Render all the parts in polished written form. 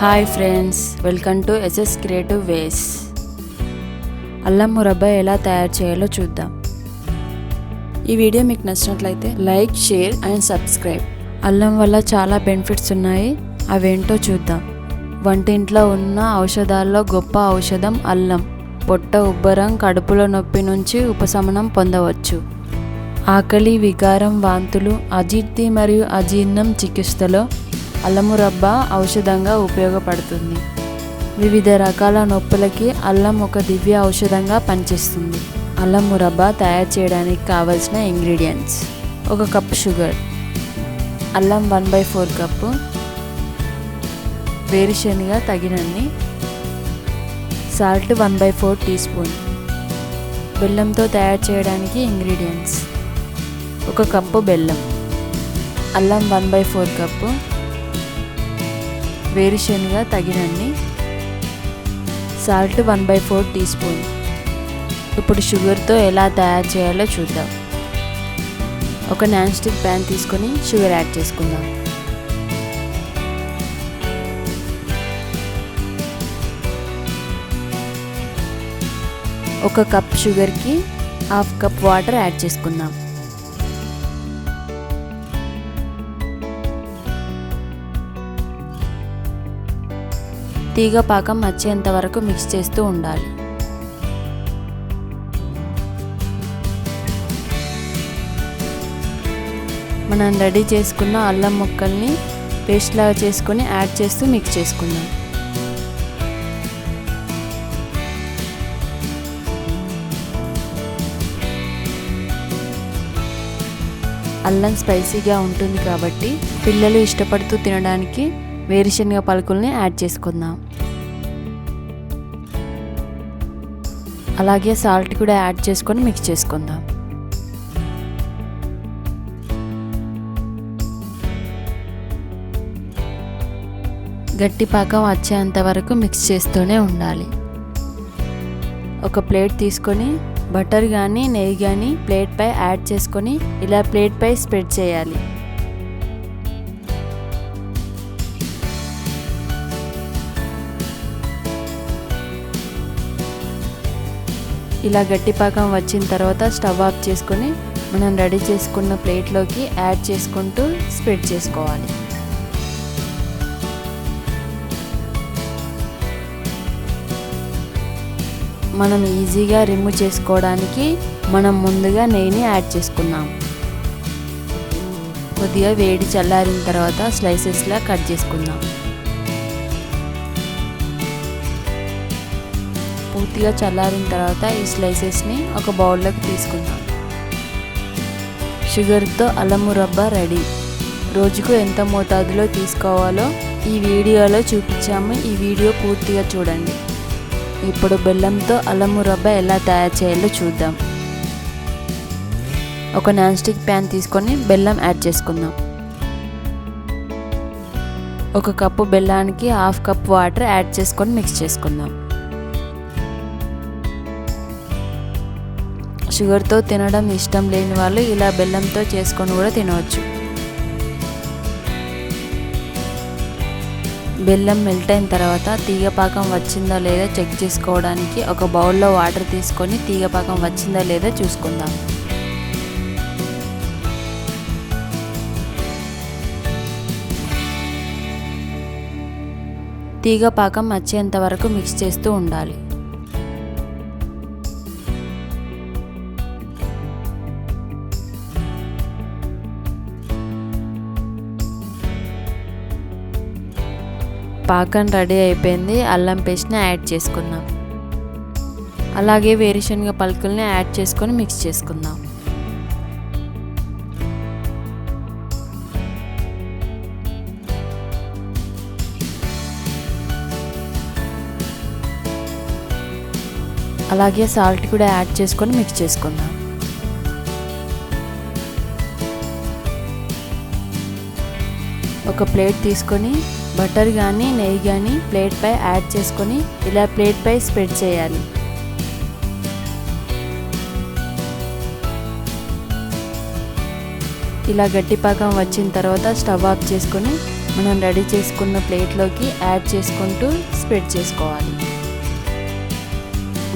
Hi friends, welcome to S S creative ways. అల్లం మురబ్బా ఎలా తయారు చేయాలో చూద్దాం. ఈ వీడియో మీకు నచ్చినట్లయితే లైక్, షేర్ అండ్ సబ్స్క్రైబ్. అల్లం వల్ల చాలా బెనిఫిట్స్ ఉన్నాయి, అవేంటో చూద్దాం. వంటింట్లో ఉన్న ఔషధాల్లో గొప్ప ఔషధం అల్లం. పొట్ట ఉబ్బరం, కడుపులో నొప్పి నుంచి ఉపశమనం పొందవచ్చు. ఆకలి, వికారం, వాంతులు, అజీర్తి మరియు అజీర్ణం చికిత్సలో అల్లమురబ్బా ఔషధంగా ఉపయోగపడుతుంది. వివిధ రకాల నొప్పులకి అల్లం ఒక దివ్య ఔషధంగా పనిచేస్తుంది. అల్లం మురబ్బా తయారు చేయడానికి కావలసిన ఇంగ్రీడియంట్స్: 1 కప్ షుగర్, అల్లం 1/4 కప్పు, వేరుశనగ తగినన్ని, సాల్ట్ 1/4 టీ స్పూన్. బెల్లంతో తయారు చేయడానికి ఇంగ్రీడియంట్స్: 1 కప్పు బెల్లం, అల్లం 1/4 కప్పు, వేరుశనగ తగినన్ని, సాల్ట్ 1/4 టీ స్పూన్. ఇప్పుడు షుగర్తో ఎలా తయారు చేయాలో చూద్దాం. ఒక నాన్ స్టిక్ ప్యాన్ తీసుకొని షుగర్ యాడ్ చేసుకుందాం. ఒక కప్ షుగర్కి 1/2 కప్ వాటర్ యాడ్ చేసుకుందాం. తీగ పాకం వచ్చేంత వరకు మిక్స్ చేస్తూ ఉండాలి. మనం రెడీ చేసుకున్న అల్లం ముక్కల్ని పేస్ట్ లాగా చేసుకొని యాడ్ చేస్తూ మిక్స్ చేసుకుందాం. అల్లం స్పైసీగా ఉంటుంది కాబట్టి పిల్లలు ఇష్టపడుతూ తినడానికి వేరుశనగ పలుకుల్ని యాడ్ చేసుకుందాం. అలాగే సాల్ట్ కూడా యాడ్ చేసుకొని మిక్స్ చేసుకుందాం. గట్టి పాకం వచ్చేంత వరకు మిక్స్ చేస్తూనే ఉండాలి. ఒక ప్లేట్ తీసుకొని బటర్ కానీ నెయ్యి కానీ ప్లేట్పై యాడ్ చేసుకొని ఇలా ప్లేట్పై స్ప్రెడ్ చేయాలి. ఇలా గట్టి పాకం వచ్చిన తర్వాత స్టవ్ ఆఫ్ చేసుకొని మనం రెడీ చేసుకున్న ప్లేట్లోకి యాడ్ చేసుకుంటూ స్ప్రెడ్ చేసుకోవాలి. మనం ఈజీగా రిమూవ్ చేసుకోవడానికి మనం ముందుగా నెయ్యిని యాడ్ చేసుకున్నాం. కొద్దిగా వేడి చల్లారిన తర్వాత స్లైసెస్లా కట్ చేసుకుందాం. పూర్తిగా చల్లారిన తర్వాత ఈ స్లైసెస్ని ఒక బౌల్లోకి తీసుకుందాం. షుగర్తో అల్లం మురబ్బా రెడీ. రోజుకు ఎంత మోతాదులో తీసుకోవాలో ఈ వీడియోలో చూపించాము. ఈ వీడియో పూర్తిగా చూడండి. ఇప్పుడు బెల్లంతో అల్లం మురబ్బా ఎలా తయారు చేయాలో చూద్దాం. ఒక నాన్ స్టిక్ ప్యాన్ తీసుకొని బెల్లం యాడ్ చేసుకుందాం. 1 కప్పు బెల్లానికి 1/2 కప్ వాటర్ యాడ్ చేసుకొని మిక్స్ చేసుకుందాం. షుగర్తో తినడం ఇష్టం లేని వాళ్ళు ఇలా బెల్లంతో చేసుకొని కూడా తినవచ్చు. బెల్లం మెల్ట్ అయిన తర్వాత తీగపాకం వచ్చిందా లేదా చెక్ చేసుకోవడానికి ఒక బౌల్లో వాటర్ తీసుకొని తీగపాకం వచ్చిందా లేదా చూసుకుందాం. తీగపాకం వచ్చేంత వరకు మిక్స్ చేస్తూ ఉండాలి. పాకం రెడీ అయిపోయింది. అల్లం పేస్ట్ని యాడ్ చేసుకుందాం. అలాగే వేరుశనగ పలుకుల్ని యాడ్ చేసుకొని మిక్స్ చేసుకుందాం. అలాగే సాల్ట్ కూడా యాడ్ చేసుకొని మిక్స్ చేసుకుందాం. ఒక ప్లేట్ తీసుకొని బటర్ కానీ నెయ్యి కానీ ప్లేట్పై యాడ్ చేసుకొని ఇలా ప్లేట్పై స్ప్రెడ్ చేయాలి. ఇలా గట్టి పాకం వచ్చిన తర్వాత స్టవ్ ఆఫ్ చేసుకొని మనం రెడీ చేసుకున్న ప్లేట్లోకి యాడ్ చేసుకుంటూ స్ప్రెడ్ చేసుకోవాలి.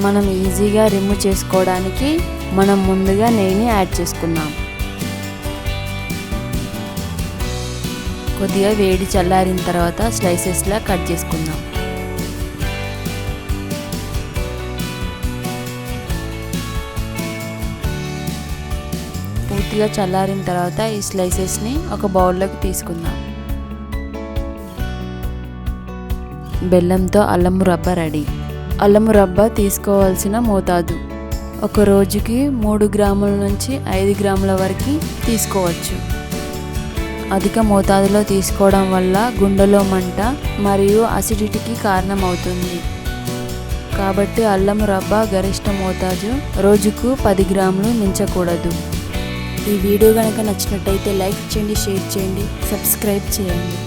మనం ఈజీగా రిమూవ్ చేసుకోవడానికి మనం ముందుగా నెయ్యిని యాడ్ చేసుకున్నాం. కొద్దిగా వేడి చల్లారిన తర్వాత స్లైసెస్లా కట్ చేసుకుందాం. పూర్తిగా చల్లారిన తర్వాత ఈ స్లైసెస్ని ఒక బౌల్లోకి తీసుకుందాం. బెల్లంతో అల్లం మురబ్బ రెడీ. అల్లం మురబ్బ తీసుకోవాల్సిన మోతాదు ఒక రోజుకి 3 గ్రాముల నుంచి 5 గ్రాముల వరకు తీసుకోవచ్చు. అధిక మోతాదులో తీసుకోవడం వల్ల గుండెలో మంట మరియు అసిడిటీకి కారణమవుతుంది. కాబట్టి అల్లం మురబ్బ గరిష్ట మోతాదు రోజుకు 10 గ్రాములు మించకూడదు. ఈ వీడియో కనుక నచ్చినట్టయితే లైక్ చేయండి, షేర్ చేయండి, సబ్స్క్రైబ్ చేయండి.